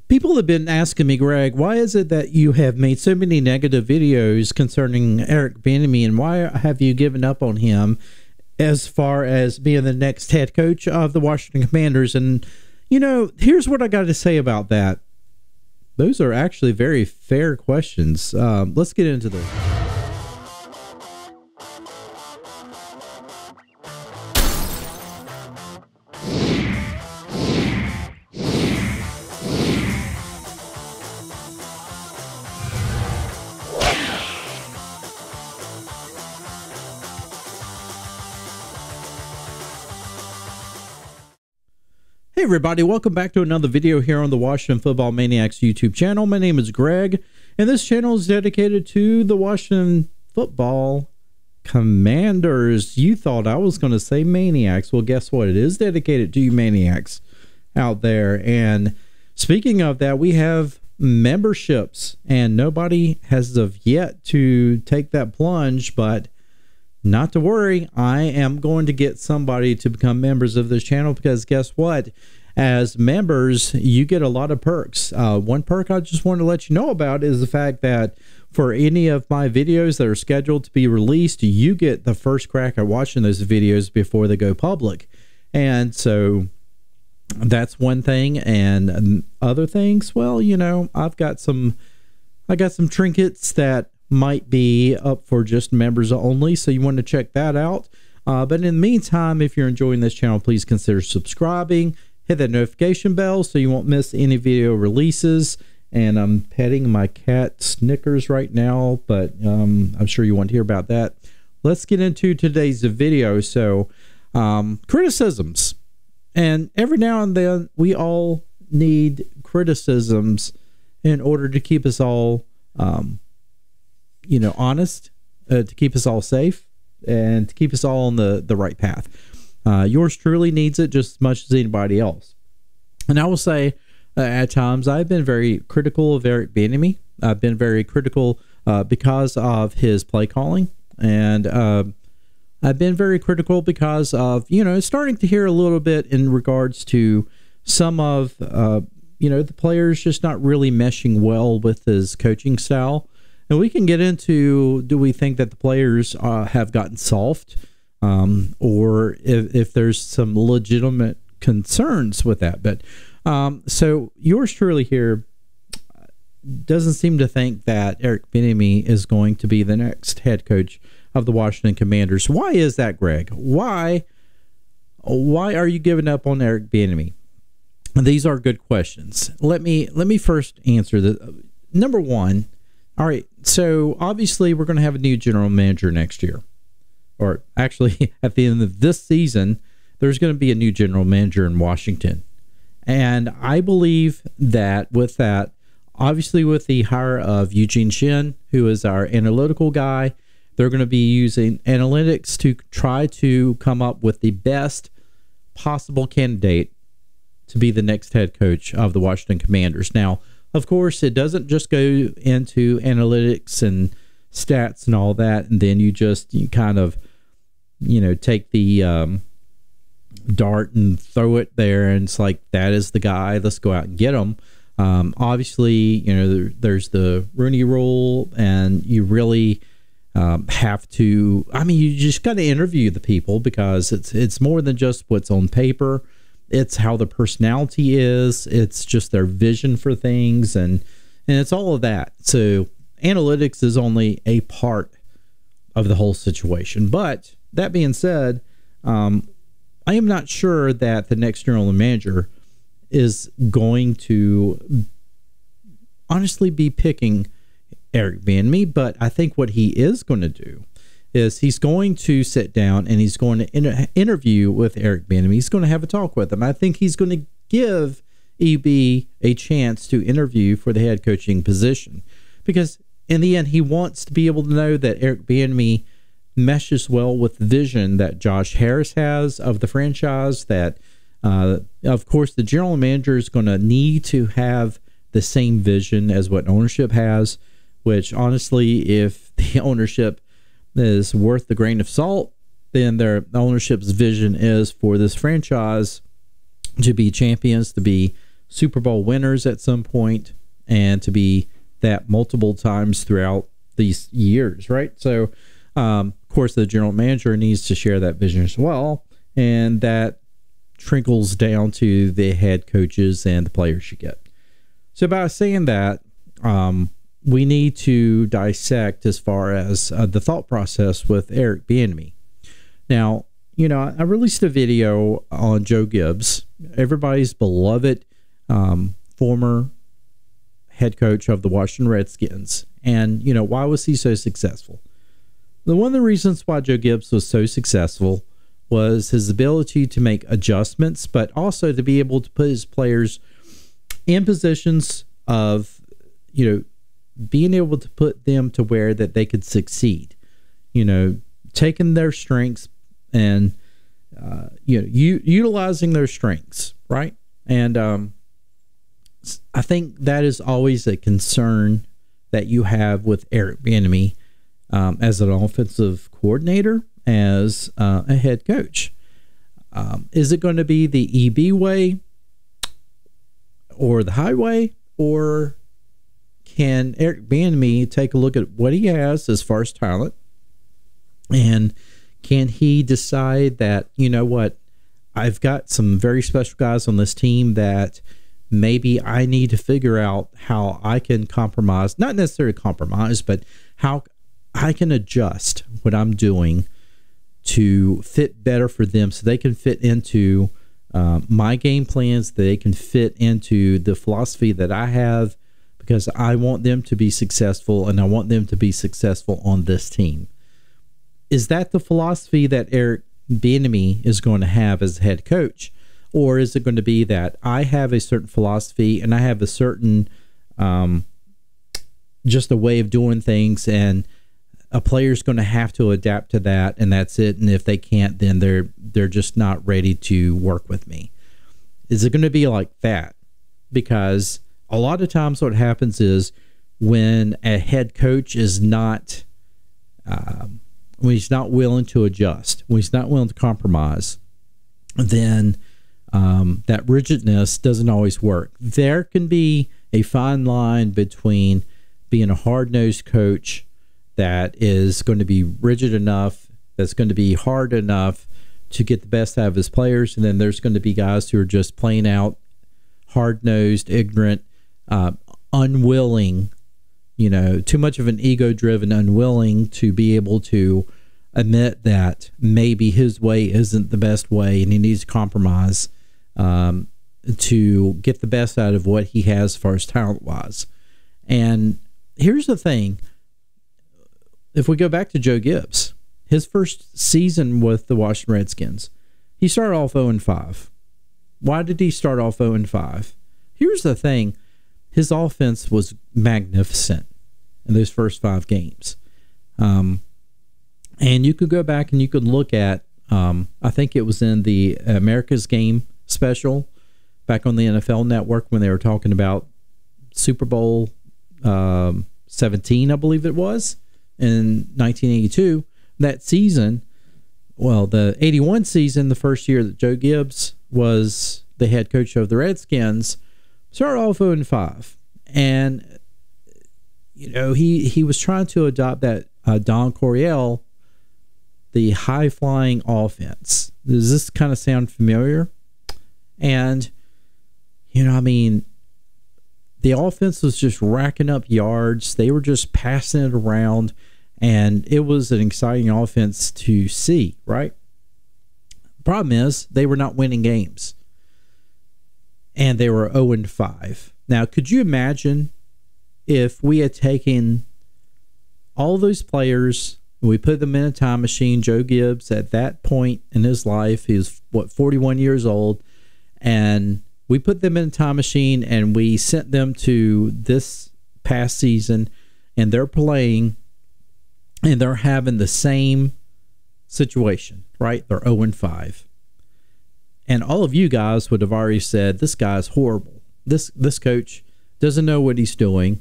People have been asking me, Greg, why is it that you have made so many negative videos concerning Eric Bieniemy, and why have you given up on him as far as being the next head coach of the Washington Commanders? And, you know, here's what I got to say about that. Those are actually very fair questions. Let's get into this. Hey everybody, welcome back to another video here on the Washington Football Maniacs YouTube channel. My name is Greg, and this channel is dedicated to the Washington Football Commanders. You thought I was going to say Maniacs. Well, guess what? It is dedicated to you Maniacs out there. And speaking of that, we have memberships, and nobody has of yet to take that plunge, but not to worry, I am going to get somebody to become members of this channel, because guess what? As members, you get a lot of perks. One perk I just want to let you know about is the fact that for any of my videos that are scheduled to be released, you get the first crack at watching those videos before they go public. And so that's one thing. And other things, well, you know, I got some trinkets that might be up for just members only, so you want to check that out. But in the meantime, if you're enjoying this channel, please consider subscribing, hit that notification bell so you won't miss any video releases. And I'm petting my cat Snickers right now, but I'm sure you want to hear about that. Let's get into today's video. So criticisms, and every now and then we all need criticisms in order to keep us all you know, honest, to keep us all safe, and to keep us all on the right path. Yours truly needs it just as much as anybody else. And I will say, at times, I've been very critical of Eric Bieniemy. I've been very critical because of his play calling, and I've been very critical because of, you know, starting to hear a little bit in regards to some of, you know, the players just not really meshing well with his coaching style. And we can get into, do we think that the players have gotten soft, or if there's some legitimate concerns with that. But so yours truly here doesn't seem to think that Eric Bieniemy is going to be the next head coach of the Washington Commanders. Why is that, Greg? Why are you giving up on Eric Bieniemy? These are good questions. Let me first answer the number one. All right, so obviously we're going to have a new general manager next year. Or actually, at the end of this season, there's going to be a new general manager in Washington. And I believe that with that, obviously with the hire of Eugene Shin, who is our analytical guy, they're going to be using analytics to try to come up with the best possible candidate to be the next head coach of the Washington Commanders. Now, of course, it doesn't just go into analytics and stats and all that, and then you kind of, you know, take the dart and throw it there, and it's like, that is the guy, let's go out and get him. Obviously, you know, there's the Rooney Rule, and you really have to, I mean, you just got to interview the people, because it's more than just what's on paper. It's how the personality is. It's just their vision for things, and it's all of that. So analytics is only a part of the whole situation. But that being said, I am not sure that the next general manager is going to honestly be picking Eric Bieniemy. But I think what he is going to do is he's going to sit down and he's going to interview with Eric Bieniemy. He's going to have a talk with him. I think he's going to give EB a chance to interview for the head coaching position, because in the end, he wants to be able to know that Eric Bieniemy meshes well with the vision that Josh Harris has of the franchise, that, of course, the general manager is going to need to have the same vision as what ownership has, which honestly, if the ownership is worth the grain of salt, then their ownership's vision is for this franchise to be champions, to be Super Bowl winners at some point, and to be that multiple times throughout these years, right? So, of course, the general manager needs to share that vision as well, and that trickles down to the head coaches and the players you get. So by saying that, we need to dissect as far as the thought process with Eric Bieniemy. Now, you know, I released a video on Joe Gibbs, everybody's beloved former head coach of the Washington Redskins. And, you know, why was he so successful? One of the reasons why Joe Gibbs was so successful was his ability to make adjustments, but also to be able to put his players in positions of, you know, being able to put them to where that they could succeed, you know, taking their strengths and, you know, utilizing their strengths, right? And I think that is always a concern that you have with Eric Bieniemy as an offensive coordinator, as a head coach. Is it going to be the EB way or the highway, or can Eric Bieniemy take a look at what he has as far as talent, and can he decide that, you know what, I've got some very special guys on this team that maybe I need to figure out how I can compromise, not necessarily compromise, but how I can adjust what I'm doing to fit better for them so they can fit into my game plans, they can fit into the philosophy that I have, because I want them to be successful and I want them to be successful on this team. Is that the philosophy that Eric Bieniemy is going to have as head coach? Or is it going to be that I have a certain philosophy and I have a certain, just a way of doing things, and a player's going to have to adapt to that, and that's it. And if they can't, then they're just not ready to work with me. Is it going to be like that? Because a lot of times what happens is when a head coach is not, when he's not willing to adjust, when he's not willing to compromise, then that rigidness doesn't always work. There can be a fine line between being a hard-nosed coach that is going to be rigid enough, that's going to be hard enough to get the best out of his players, and then there's going to be guys who are just plain out hard-nosed, ignorant, unwilling, you know, too much of an ego-driven, unwilling to be able to admit that maybe his way isn't the best way and he needs to compromise to get the best out of what he has as far as talent-wise. And here's the thing. If we go back to Joe Gibbs, his first season with the Washington Redskins, he started off 0-5. Why did he start off 0-5? Here's the thing. His offense was magnificent in those first 5 games. And you could go back and you could look at, I think it was in the America's Game special back on the NFL Network when they were talking about Super Bowl 17, I believe it was, in 1982. That season, well, the 81 season, the first year that Joe Gibbs was the head coach of the Redskins, started off 0-5. And, you know, he was trying to adopt that Don Coryell, the high-flying offense. Does this kind of sound familiar? And, you know, I mean, the offense was just racking up yards. They were just passing it around, and it was an exciting offense to see, right? The problem is they were not winning games, and they were 0-5. Now, could you imagine if we had taken all those players, we put them in a time machine? Joe Gibbs, at that point in his life, he was, 41 years old, and we put them in a time machine and we sent them to this past season, and they're playing and they're having the same situation, right? They're 0-5. And all of you guys would have already said, this guy's horrible. This coach doesn't know what he's doing.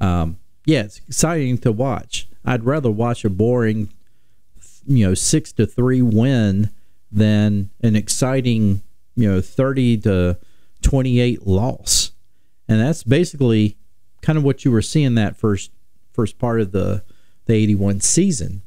Yeah, it's exciting to watch. I'd rather watch a boring, 6-3 win than an exciting, 30 to 28 loss. And that's basically kind of what you were seeing that first part of the 81 season.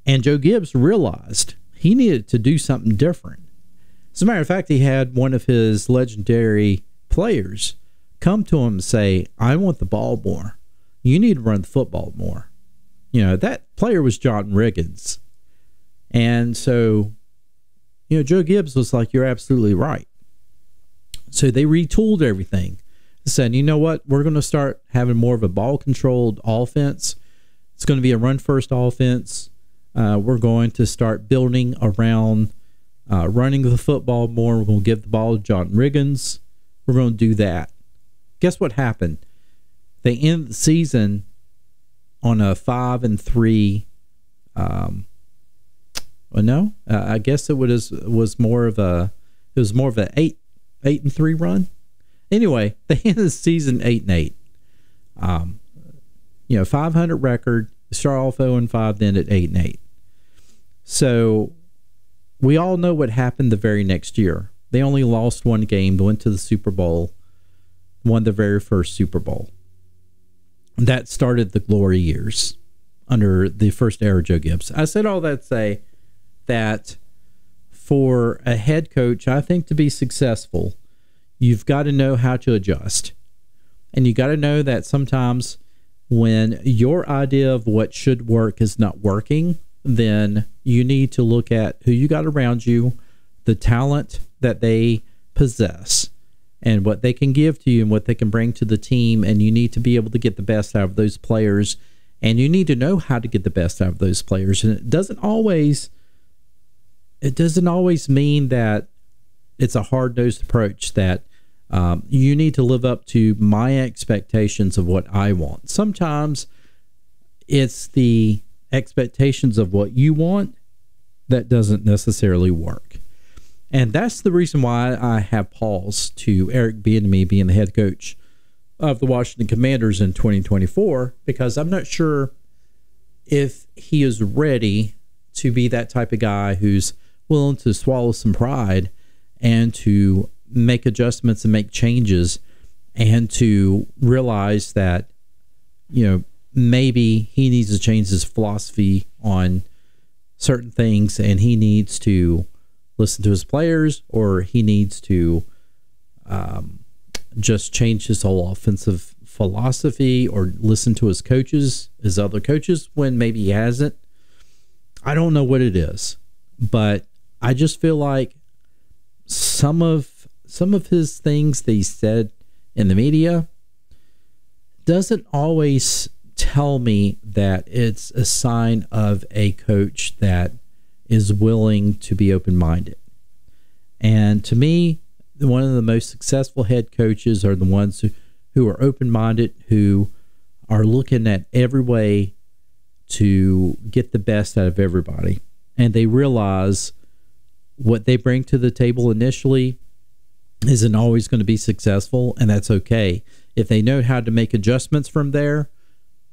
And Joe Gibbs realized he needed to do something different. As a matter of fact, he had one of his legendary players come to him and say, I want the ball more. You need to run the football more. You know, that player was John Riggins. And so, you know, Joe Gibbs was like, you're absolutely right. So they retooled everything. They said, you know what? We're going to start having more of a ball-controlled offense. It's going to be a run-first offense. We're going to start building around running the football more. We're going to give the ball to John Riggins. We're going to do that. Guess what happened? They ended the season on a 5-3. I guess it was more of a 8-3 run. Anyway, they ended the season 8-8. 500 record. Start off 0-5, then at 8-8. So we all know what happened the very next year. They only lost one game, went to the Super Bowl, won the very first Super Bowl. That started the glory years under the first era of Joe Gibbs. I said all that to say that for a head coach, I think to be successful, you've got to know how to adjust. And you got to know that sometimes when your idea of what should work is not working, then you need to look at who you got around you, the talent that they possess, and what they can give to you and what they can bring to the team. And you need to be able to get the best out of those players. And you need to know how to get the best out of those players. And it doesn't always mean that it's a hard-nosed approach, that you need to live up to my expectations of what I want. Sometimes it's the expectations of what you want that doesn't necessarily work. And that's the reason why I have paused to Eric Bieniemy being the head coach of the Washington Commanders in 2024, because I'm not sure if he is ready to be that type of guy who's willing to swallow some pride and to make adjustments and make changes, and to realize that, you know, maybe he needs to change his philosophy on certain things, and he needs to listen to his players, or he needs to just change his whole offensive philosophy, or listen to his coaches, his other coaches, when maybe he hasn't. I don't know what it is, but I just feel like some of his things that he said in the media doesn't always tell me that it's a sign of a coach that is willing to be open-minded. And to me, one of the most successful head coaches are the ones who are open-minded, who are looking at every way to get the best out of everybody. And they realize what they bring to the table initially isn't always going to be successful, and that's okay. If they know how to make adjustments from there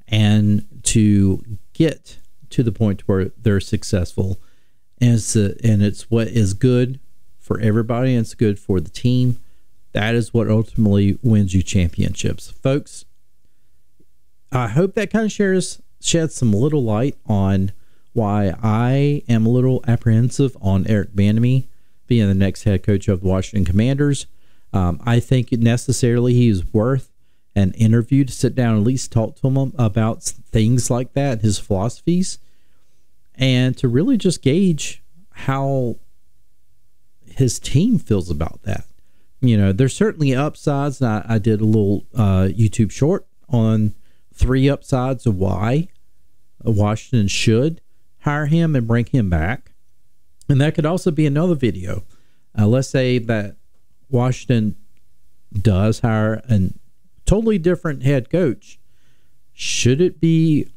and to get to the point where they're successful, and it's what is good for everybody, and it's good for the team, that is what ultimately wins you championships. Folks, I hope that kind of sheds some little light on why I am a little apprehensive on Eric Bieniemy being the next head coach of the Washington Commanders. I think necessarily he's worth an interview to sit down and at least talk to him about things like that, his philosophies, and to really just gauge how his team feels about that. You know, there's certainly upsides. I did a little YouTube short on 3 upsides of why Washington should hire him and bring him back. And that could also be another video. Let's say that Washington does hire a totally different head coach. Should it be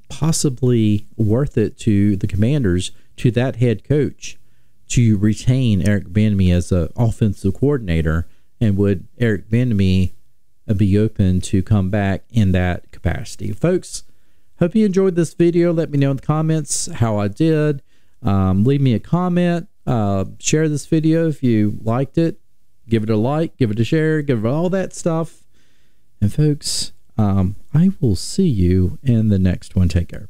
possibly worth it to the Commanders, to that head coach, to retain Eric Bieniemy as an offensive coordinator? And would Eric Bieniemy be open to come back in that capacity? Folks, hope you enjoyed this video. Let me know in the comments how I did. Leave me a comment. Share this video if you liked it. Give it a like, give it a share, give it all that stuff. And folks, I will see you in the next one. Take care.